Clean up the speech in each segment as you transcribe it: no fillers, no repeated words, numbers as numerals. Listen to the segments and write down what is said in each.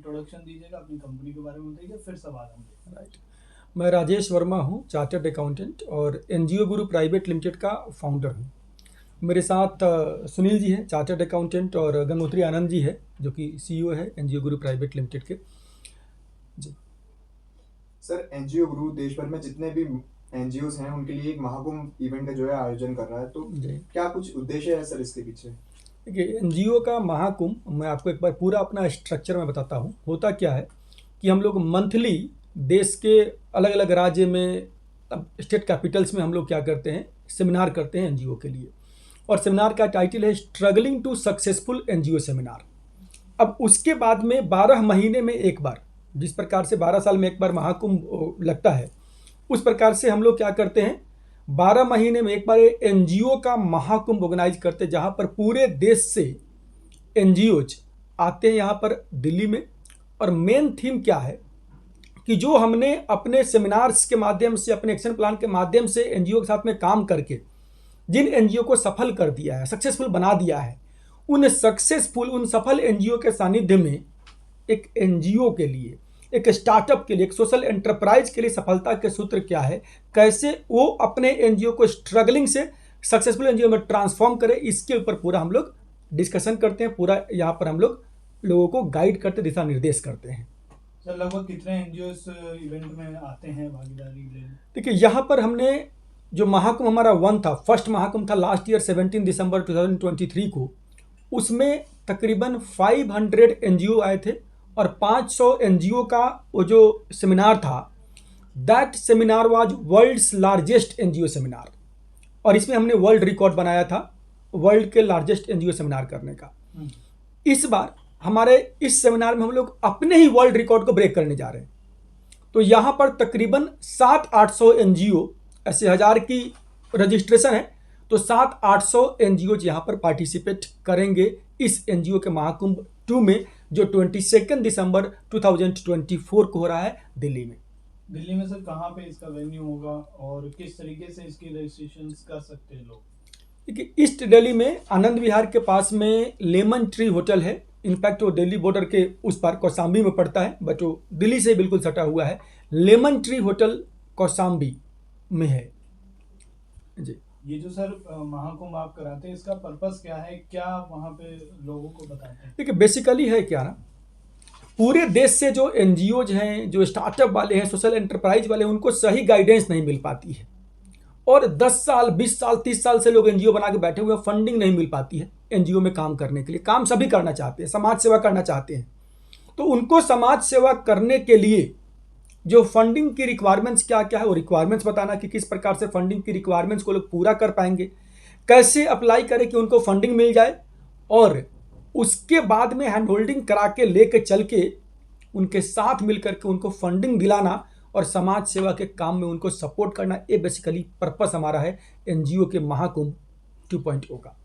Introduction दीजिएगा, अपनी company के बारे में बताइए, फिर सवाल हम। राइट। मैं राजेश वर्मा हूँ, चार्टर्ड अकाउंटेंट और एनजीओ गुरु प्राइवेट लिमिटेड का फाउंडर हूँ। मेरे साथ सुनील जी हैं, चार्टर्ड अकाउंटेंट, और गंगोत्री आनंद जी है जो कि सीईओ है एनजीओ गुरु प्राइवेट लिमिटेड के। जी सर, एनजीओ गुरु देश भर में जितने भी एनजीओ हैं उनके लिए एक महाकुंभ इवेंट का जो है आयोजन कर रहा है, तो क्या कुछ उद्देश्य है सर इसके पीछे? देखिए, एनजीओ का महाकुंभ मैं आपको एक बार पूरा अपना स्ट्रक्चर में बताता हूँ। होता क्या है कि हम लोग मंथली देश के अलग अलग राज्य में, स्टेट कैपिटल्स में हम लोग क्या करते हैं, सेमिनार करते हैं एनजीओ के लिए, और सेमिनार का टाइटल है struggling to successful NGO seminar. अब उसके बाद में 12 महीने में एक बार, जिस प्रकार से 12 साल में एक बार महाकुंभ लगता है, उस प्रकार से हम लोग क्या करते हैं, 12 महीने में एक बार एनजीओ का महाकुंभ ऑर्गेनाइज करते हैं, जहाँ पर पूरे देश से एनजीओज आते हैं यहाँ पर दिल्ली में। और मेन थीम क्या है कि जो हमने अपने सेमिनार्स के माध्यम से, अपने एक्शन प्लान के माध्यम से एनजीओ के साथ में काम करके जिन एनजीओ को सफल कर दिया है, सक्सेसफुल बना दिया है, उन सफल एनजीओ के सानिध्य में एक एनजीओ के लिए, एक स्टार्टअप के लिए, एक सोशल एंटरप्राइज के लिए सफलता के सूत्र क्या है, कैसे वो अपने एनजीओ को स्ट्रगलिंग से सक्सेसफुल एनजीओ में ट्रांसफॉर्म करे, इसके ऊपर पूरा हम लोग डिस्कशन करते हैं। पूरा यहाँ पर हम लोग लोगों को गाइड करते, दिशा निर्देश करते हैं। सर, लगभग कितने एनजीओ इस इवेंट में आते हैं भागीदारी लेने? देखिए, यहाँ पर हमने जो महाकुंभ हमारा फर्स्ट महाकुंभ था लास्ट ईयर 17 दिसंबर 2023 को, उसमें तकरीबन 500 एनजीओ आए थे और 500 एनजीओ का वो जो सेमिनार था, that seminar was world's largest NGO seminar, और इसमें हमने वर्ल्ड रिकॉर्ड बनाया था वर्ल्ड के लार्जेस्ट एनजीओ सेमिनार करने का। इस बार हमारे इस सेमिनार में हम लोग अपने ही वर्ल्ड रिकॉर्ड को ब्रेक करने जा रहे हैं। तो यहाँ पर तकरीबन 700-800 एनजीओ, ऐसे 1000 की रजिस्ट्रेशन है, तो 700-800 एनजीओ यहाँ पर पार्टिसिपेट करेंगे इस एनजीओ के महाकुंभ 2 में, जो 22 दिसंबर 2024 को हो रहा है दिल्ली में। दिल्ली में सर कहाँ पे इसका वेन्यू होगा और किस तरीके से इसकी रजिस्ट्रेशन कर सकते हैं लोग? देखिए, ईस्ट दिल्ली में आनंद विहार के पास में लेमन ट्री होटल है। इनफैक्ट वो दिल्ली बॉर्डर के उस पार कौशाम्बी में पड़ता है, बट वो दिल्ली से बिल्कुल सटा हुआ है। लेमन ट्री होटल कौशाम्बी में है जी। ये जो सर महाकुंभ आप कराते हैं, इसका पर्पस क्या है, क्या वहाँ पे लोगों को बताते हैं? देखिए, बेसिकली है क्या ना, पूरे देश से जो एनजीओज हैं, जो स्टार्टअप वाले हैं, सोशल एंटरप्राइज वाले हैं, उनको सही गाइडेंस नहीं मिल पाती है, और 10 साल 20 साल 30 साल से लोग एनजीओ बना के बैठे हुए, फंडिंग नहीं मिल पाती है एनजीओ में काम करने के लिए। काम सभी करना चाहते हैं, समाज सेवा करना चाहते हैं, तो उनको समाज सेवा करने के लिए जो फंडिंग की रिक्वायरमेंट्स क्या क्या है, वो रिक्वायरमेंट्स बताना कि किस प्रकार से फंडिंग की रिक्वायरमेंट्स को लोग पूरा कर पाएंगे, कैसे अप्लाई करें कि उनको फंडिंग मिल जाए, और उसके बाद में हैंड होल्डिंग करा के लेके चल के उनके साथ मिलकर के उनको फंडिंग दिलाना और समाज सेवा के काम में उनको सपोर्ट करना। ये बेसिकली पर्पस हमारा है एनजीओ के महाकुंभ 2.0 का।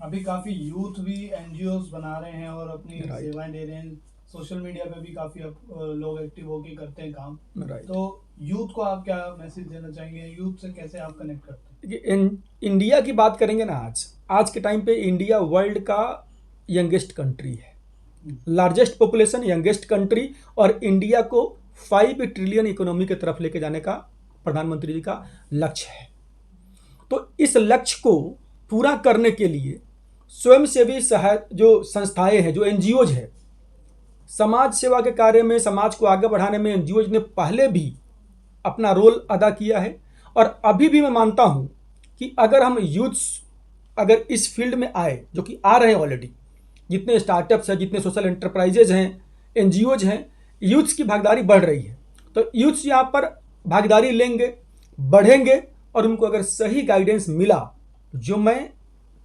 अभी काफ़ी यूथ भी एनजीओज बना रहे हैं और अपनी सेवाएं दे रहे हैं। सोशल मीडिया पे भी काफ़ी लोग एक्टिव होके करते हैं काम। तो यूथ को आप क्या मैसेज देना चाहेंगे? यूथ से कैसे आप कनेक्ट करते हैं? इंडिया की बात करेंगे ना, आज के टाइम पे इंडिया वर्ल्ड का यंगेस्ट कंट्री है, लार्जेस्ट पॉपुलेशन, यंगेस्ट कंट्री, और इंडिया को 5 ट्रिलियन इकोनॉमी की तरफ लेके जाने का प्रधानमंत्री जी का लक्ष्य है। तो इस लक्ष्य को पूरा करने के लिए स्वयंसेवी जो संस्थाएं हैं, जो एनजीओज है, समाज सेवा के कार्य में, समाज को आगे बढ़ाने में एनजीओज ने पहले भी अपना रोल अदा किया है, और अभी भी मैं मानता हूं कि अगर हम यूथ्स अगर इस फील्ड में आए, जो कि आ रहे हैं ऑलरेडी, जितने स्टार्टअप्स हैं, जितने सोशल एंटरप्राइजेज हैं, एनजीओज हैं, यूथ्स की भागीदारी बढ़ रही है। तो यूथ्स यहाँ पर भागीदारी लेंगे, बढ़ेंगे, और उनको अगर सही गाइडेंस मिला, जो मैं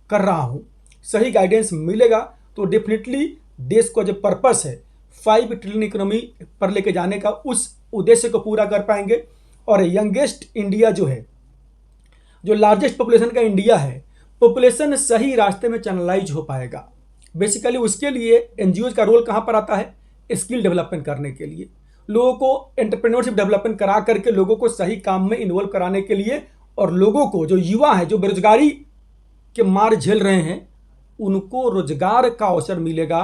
कर रहा हूँ, सही गाइडेंस मिलेगा, तो डेफिनेटली देश को जो पर्पस है 5 ट्रिलियन इकोनॉमी पर लेके जाने का, उस उद्देश्य को पूरा कर पाएंगे। और यंगेस्ट इंडिया जो है, जो लार्जेस्ट पॉपुलेशन का इंडिया है, पॉपुलेशन सही रास्ते में चैनलाइज हो पाएगा। बेसिकली उसके लिए एनजीओज का रोल कहाँ पर आता है? स्किल डेवलपमेंट करने के लिए, लोगों को एंटरप्रेन्योरशिप डेवलपमेंट करा करके लोगों को सही काम में इन्वॉल्व कराने के लिए, और लोगों को, जो युवा है, जो बेरोजगारी के मार झेल रहे हैं, उनको रोजगार का अवसर मिलेगा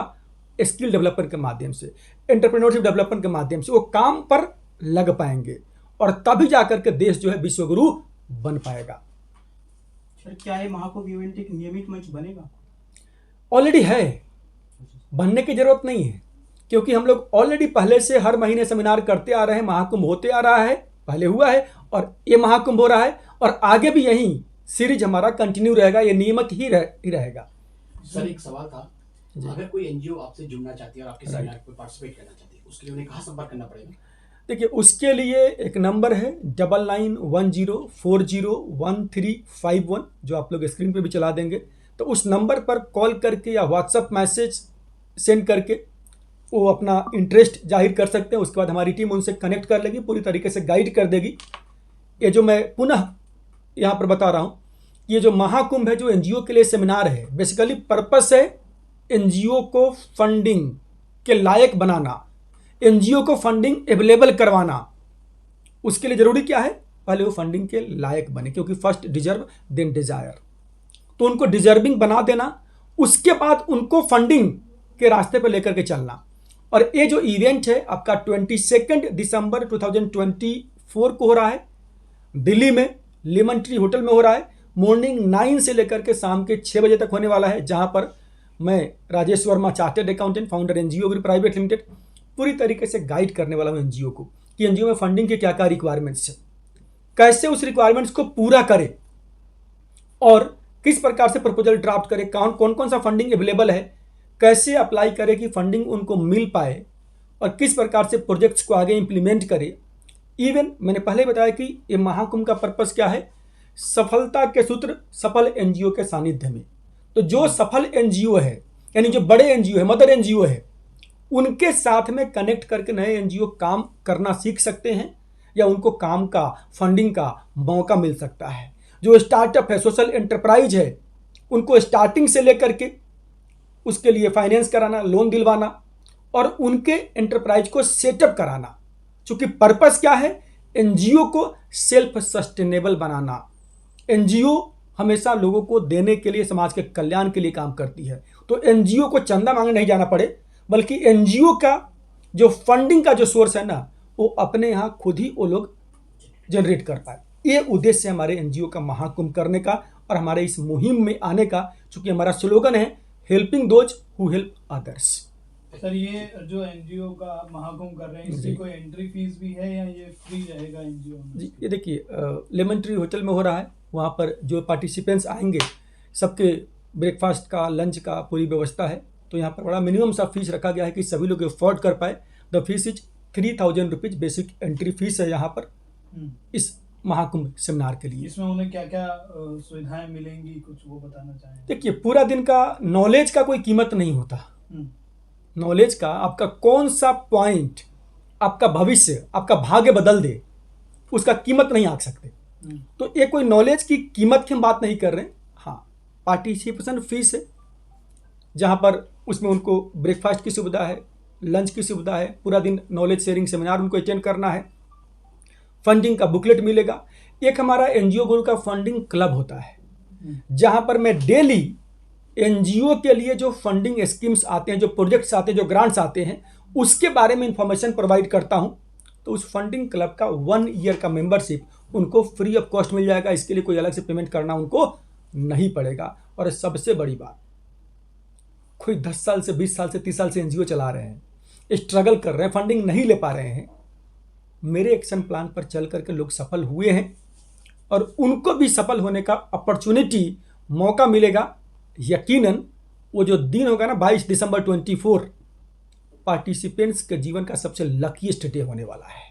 स्किल डेवलपमेंट के माध्यम से, एंटरप्रेन्योरशिप डेवलपमेंट के माध्यम से वो काम पर लग पाएंगे और तभी जाकर के देश जो है विश्वगुरु बन पाएगा। सर क्या ये महाकुंभ इवेंट एक नियमित मंच बनेगा? ऑलरेडी है, बनने की जरूरत नहीं है, क्योंकि हम लोग ऑलरेडी पहले से हर महीने सेमिनार करते आ रहे हैं, महाकुंभ होते आ रहा है, पहले हुआ है और ये महाकुंभ हो रहा है और आगे भी यही सीरीज हमारा कंटिन्यू रहेगा, ये नियमित ही रहेगा। सर एक सवाल था, अगर कोई एनजीओ आपसे जुड़ना चाहती है और आपके सेमिनार में पार्टिसिपेट करना चाहती है, उसके लिए उन्हें कहाँ संपर्क करना पड़ेगा? देखिए, उसके लिए एक नंबर है 9910401351, जो आप लोग स्क्रीन पे भी चला देंगे। तो उस नंबर पर कॉल करके या व्हाट्सअप मैसेज सेंड करके वो अपना इंटरेस्ट जाहिर कर सकते हैं। उसके बाद हमारी टीम उनसे कनेक्ट कर लेगी, पूरी तरीके से गाइड कर देगी। ये जो मैं पुनः यहाँ पर बता रहा हूँ, ये जो महाकुंभ है, जो एनजीओ के लिए सेमिनार है, बेसिकली पर्पस है एनजीओ को फंडिंग के लायक बनाना, एनजीओ को फंडिंग अवेलेबल करवाना। उसके लिए जरूरी क्या है? पहले वो फंडिंग के लायक बने, क्योंकि फर्स्ट डिजर्व देन डिजायर। तो उनको डिजर्विंग बना देना, उसके बाद उनको फंडिंग के रास्ते पर लेकर के चलना। और ये जो इवेंट है आपका 22 दिसंबर 2024 को हो रहा है, दिल्ली में लेमन ट्री होटल में हो रहा है। मॉर्निंग 9 से लेकर के शाम के 6 बजे तक होने वाला है, जहां पर मैं Rajesh Verma, chartered accountant, founder NGO group private limited, पूरी तरीके से गाइड करने वाला हूँ एनजीओ को कि एनजीओ में फंडिंग के क्या क्या रिक्वायरमेंट्स है, कैसे उस रिक्वायरमेंट्स को पूरा करे और किस प्रकार से प्रपोजल ड्राफ्ट करे, कौन कौन सा फंडिंग अवेलेबल है, कैसे अप्लाई करे कि फंडिंग उनको मिल पाए और किस प्रकार से प्रोजेक्ट्स को आगे इंप्लीमेंट करे। इवन मैंने पहले बताया कि ये महाकुंभ का पर्पस क्या है, सफलता के सूत्र सफल एनजीओ के सानिध्य में। तो जो सफल एनजीओ है, यानी जो बड़े एनजीओ है, मदर एनजीओ है, उनके साथ में कनेक्ट करके नए एनजीओ काम करना सीख सकते हैं या उनको काम का, फंडिंग का मौका मिल सकता है। जो स्टार्टअप है, सोशल एंटरप्राइज है, उनको स्टार्टिंग से लेकर के उसके लिए फाइनेंस कराना, लोन दिलवाना और उनके एंटरप्राइज को सेटअप कराना। चूंकि पर्पस क्या है, एनजीओ को सेल्फ सस्टेनेबल बनाना। एनजीओ हमेशा लोगों को देने के लिए, समाज के कल्याण के लिए काम करती है। तो एनजीओ को चंदा मांगने नहीं जाना पड़े, बल्कि एनजीओ का जो फंडिंग का जो सोर्स है ना, वो अपने यहाँ खुद ही वो लोग जनरेट कर पाए। ये उद्देश्य है हमारे एनजीओ का महाकुंभ करने का और हमारे इस मुहिम में आने का। चूंकि हमारा स्लोगन है helping those who help others. Sir ये जो एनजीओ का आप महाकुंभ कर रहे हैं, इसकी कोई एंट्री फीस भी है या ये फ्री रहेगा एनजीओ में? जी, ये देखिए लेमन ट्री होटल में हो रहा है। वहाँ पर जो पार्टिसिपेंट्स आएंगे सबके ब्रेकफास्ट का, लंच का पूरी व्यवस्था है। तो यहाँ पर बड़ा मिनिमम सा फीस रखा गया है कि सभी लोग अफोर्ड कर पाए। The fees is 3000 rupees basic entry fees है यहाँ पर इस महाकुंभ सेमिनार के लिए। इसमें उन्हें क्या क्या सुविधाएं मिलेंगी, कुछ वो बताना चाहें? देखिए, पूरा दिन का नॉलेज का कोई कीमत नहीं होता। नॉलेज का आपका कौन सा पॉइंट आपका भविष्य, आपका भाग्य बदल दे, उसका कीमत नहीं आंक सकते। तो ये कोई नॉलेज की कीमत की हम बात नहीं कर रहे हैं। हाँ, पार्टिसिपेशन फीस है, जहाँ पर उसमें उनको ब्रेकफास्ट की सुविधा है, लंच की सुविधा है, पूरा दिन नॉलेज शेयरिंग सेमिनार उनको अटेंड करना है, फंडिंग का बुकलेट मिलेगा। एक हमारा एनजीओ गुरु का फंडिंग क्लब होता है, जहाँ पर मैं डेली एनजीओ के लिए जो फंडिंग स्कीम्स आते हैं, जो प्रोजेक्ट्स आते हैं, जो ग्रांट्स आते हैं, उसके बारे में इंफॉर्मेशन प्रोवाइड करता हूँ। तो उस फंडिंग क्लब का 1 ईयर का मेंबरशिप उनको फ्री ऑफ कॉस्ट मिल जाएगा। इसके लिए कोई अलग से पेमेंट करना उनको नहीं पड़ेगा। और सबसे बड़ी बात, कोई 10 साल से, 20 साल से, 30 साल से एनजीओ चला रहे हैं, स्ट्रगल कर रहे हैं, फंडिंग नहीं ले पा रहे हैं, मेरे एक्शन प्लान पर चल करके लोग सफल हुए हैं और उनको भी सफल होने का अपॉर्चुनिटी, मौका मिलेगा। यकीनन वो जो दिन होगा ना 22 दिसंबर 24, पार्टिसिपेंट्स के जीवन का सबसे लकीएस्ट डे होने वाला है,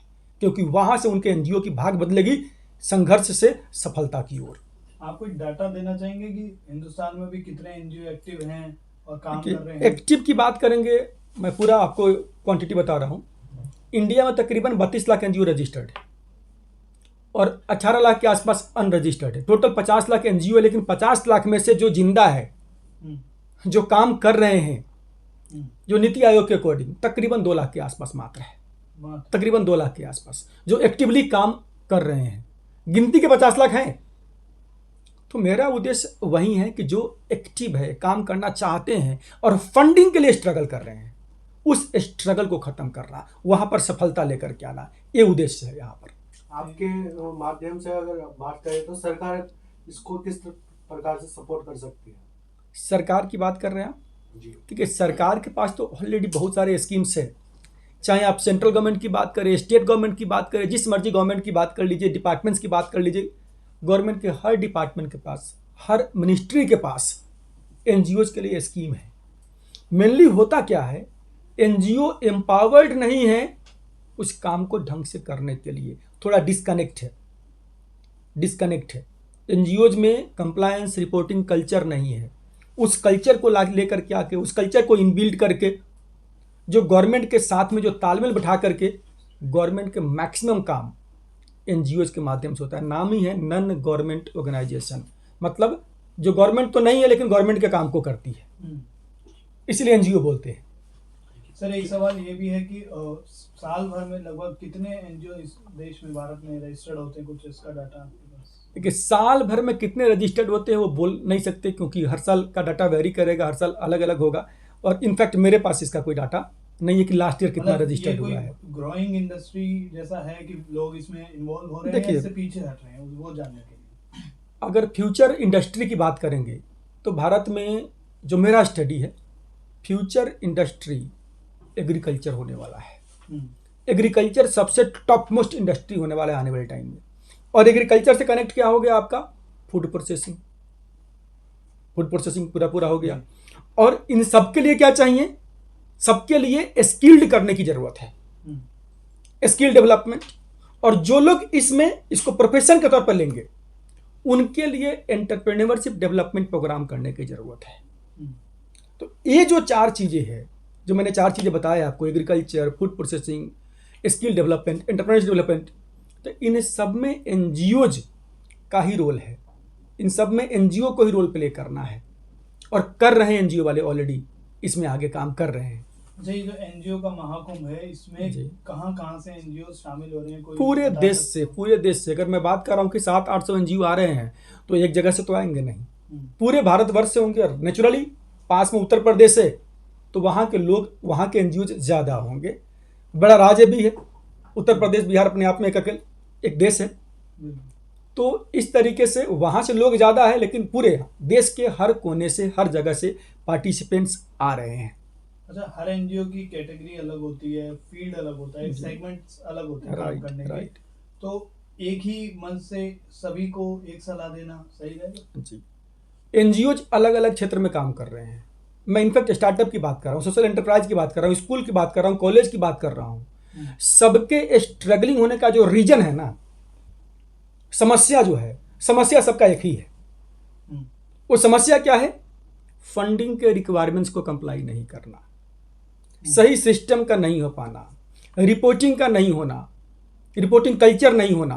क्योंकि वहां से उनके एनजीओ की भाग बदलेगी संघर्ष से सफलता की ओर। आप कोई डाटा देना चाहेंगे कि हिंदुस्तान में भी कितने एनजीओ एक्टिव हैं और काम कर रहे हैं? एक्टिव की बात करेंगे, मैं पूरा आपको क्वांटिटी बता रहा हूँ। इंडिया में तकरीबन 32 लाख एनजीओ रजिस्टर्ड है और 18 लाख के आसपास अनरजिस्टर्ड है। टोटल 50 लाख एनजीओ है, लेकिन 50 लाख में से जो जिंदा है, जो काम कर रहे हैं, जो नीति आयोग के अकॉर्डिंग तकरीबन 2 लाख के आसपास मात्र है। तकरीबन 2 लाख के आसपास जो एक्टिवली काम कर रहे हैं। गिनती के 50 लाख हैं। तो मेरा उद्देश्य वही है कि जो एक्टिव है, काम करना चाहते हैं और फंडिंग के लिए स्ट्रगल कर रहे हैं, उस स्ट्रगल को ख़त्म करना, वहाँ पर सफलता लेकर के आना, ये उद्देश्य है यहाँ पर। आपके माध्यम से अगर बात करें तो सरकार इसको किस प्रकार से सपोर्ट कर सकती है? सरकार की बात कर रहे हैं आप? जी। ठीक है, सरकार के पास तो ऑलरेडी बहुत सारे स्कीम्स हैं, चाहे आप सेंट्रल गवर्नमेंट की बात करें, स्टेट गवर्नमेंट की बात करें, जिस मर्जी गवर्नमेंट की बात कर लीजिए, डिपार्टमेंट्स की बात कर लीजिए, गवर्नमेंट के हर डिपार्टमेंट के पास, हर मिनिस्ट्री के पास एनजीओज के लिए स्कीम है। मेनली होता क्या है, एनजीओ एम्पावर्ड नहीं है उस काम को ढंग से करने के लिए, थोड़ा डिस्कनेक्ट है। एनजीओज में कंप्लायंस रिपोर्टिंग कल्चर नहीं है। उस कल्चर को लेकर के आके, उस कल्चर को इनबिल्ड करके, जो गवर्नमेंट के साथ में जो तालमेल बैठा करके गवर्नमेंट के मैक्सिमम काम एनजीओज के माध्यम से होता है। नाम ही है नॉन गवर्नमेंट ऑर्गेनाइजेशन, मतलब जो गवर्नमेंट तो नहीं है लेकिन गवर्नमेंट के काम को करती है, इसलिए एनजीओ बोलते हैं। सर एक सवाल ये भी है कि साल भर में लगभग कितने एनजीओ इस देश में, भारत में रजिस्टर्ड होते हैं, कुछ इसका डाटा आपके पास? देखिए, साल भर में कितने रजिस्टर्ड होते हैं वो बोल नहीं सकते, क्योंकि हर साल का डाटा वेरी करेगा, हर साल अलग अलग होगा। और इनफैक्ट मेरे पास इसका कोई डाटा नहीं है कि लास्ट ईयर कितना रजिस्टर्ड हुआ है। ग्रोइंग इंडस्ट्री जैसा है कि लोग इसमें इन्वॉल्व हो रहे हैं, इससे पीछे हट रहे हैं, वो जानने के लिए। अगर फ्यूचर इंडस्ट्री की बात करेंगे तो भारत में जो मेरा स्टडी है, फ्यूचर इंडस्ट्री एग्रीकल्चर होने वाला है। एग्रीकल्चर सबसे टॉप मोस्ट इंडस्ट्री होने वाला है आने वाले टाइम में। और एग्रीकल्चर से कनेक्ट क्या हो गया आपका? फूड प्रोसेसिंग पूरा हो गया। और इन सब के लिए क्या चाहिए? सबके लिए स्किल्ड करने की जरूरत है, स्किल डेवलपमेंट। और जो लोग इसको प्रोफेशन के तौर पर लेंगे, उनके लिए एंटरप्रेन्योरशिप डेवलपमेंट प्रोग्राम करने की जरूरत है। तो ये जो 4 चीजें हैं, जो मैंने 4 चीजें बताया आपको, agriculture, food processing, skill development, entrepreneurship development, तो इन सब में एनजीओज का ही रोल है। इन सब में एनजीओ को ही रोल प्ले करना है, और कर रहे हैं एनजीओ वाले, ऑलरेडी इसमें आगे काम कर रहे हैं। अच्छा, ये जो एनजीओ का महाकुंभ है, इसमें कहाँ से एनजीओ शामिल हो रहे हैं? कोई पूरे देश से अगर मैं बात कर रहा हूँ कि 700-800 एनजीओ आ रहे हैं, तो एक जगह से तो आएंगे नहीं, पूरे भारतवर्ष से होंगे। नेचुरली पास में उत्तर प्रदेश है, तो वहाँ के लोग, वहाँ के एनजीओ ज़्यादा होंगे। बड़ा राज्य भी है उत्तर प्रदेश, बिहार अपने आप में एक देश है। तो इस तरीके से वहाँ से लोग ज़्यादा है, लेकिन पूरे देश के हर कोने से, हर जगह से पार्टिसिपेंट्स आ रहे हैं। अच्छा, हर एनजीओ की कैटेगरी अलग होती है, फील्ड अलग होता है, सेगमेंट्स अलग होते हैं काम करने के। तो एक ही मंच से सभी को एक सलाह देना सही रहेगा? जी, एनजीओज अलग अलग क्षेत्र में काम कर रहे हैं। मैं इनफैक्ट स्टार्टअप की बात कर रहा हूँ, सोशल एंटरप्राइज की बात कर रहा हूँ, स्कूल की बात कर रहा हूँ, कॉलेज की बात कर रहा हूँ। सबके स्ट्रगलिंग होने का जो रीजन है ना, समस्या जो है, समस्या सबका एक ही है। वो समस्या क्या है? फंडिंग के रिक्वायरमेंट्स को कंप्लाई नहीं करना, सही सिस्टम का नहीं हो पाना, रिपोर्टिंग का नहीं होना, रिपोर्टिंग कल्चर नहीं होना,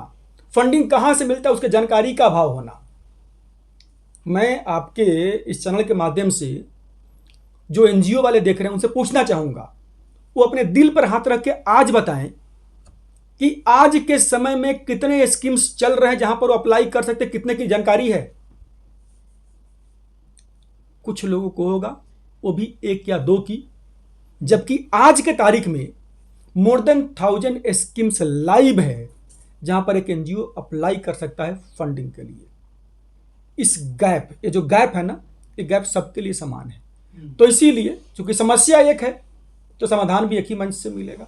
फंडिंग कहाँ से मिलता है उसके जानकारी का अभाव होना। मैं आपके इस चैनल के माध्यम से जो एनजीओ वाले देख रहे हैं उनसे पूछना चाहूँगा, वो अपने दिल पर हाथ रख के आज बताएं कि आज के समय में कितने स्कीम्स चल रहे हैं जहां पर वो अप्लाई कर सकते, कितने की जानकारी है? कुछ लोगों को होगा, वो भी 1 या 2 की, जबकि आज के तारीख में मोर देन 1000 स्कीम्स लाइव है जहां पर एक एनजीओ अप्लाई कर सकता है फंडिंग के लिए। इस गैप, ये जो गैप है ना, ये गैप सबके लिए समान है। तो इसीलिए चूंकि समस्या एक है, तो समाधान भी एक ही मंच से मिलेगा।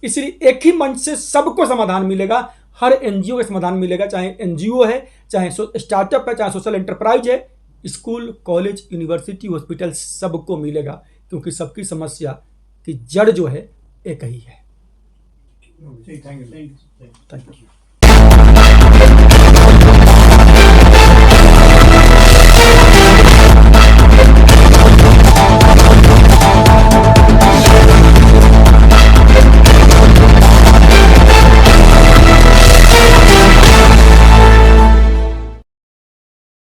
इसलिए एक ही मंच से सबको समाधान मिलेगा, हर एनजीओ का समाधान मिलेगा, चाहे एनजीओ है, चाहे स्टार्टअप है, चाहे सोशल एंटरप्राइज है, स्कूल, कॉलेज, यूनिवर्सिटी, हॉस्पिटल, सबको मिलेगा, क्योंकि सबकी समस्या की जड़ जो है एक ही है। Thank you.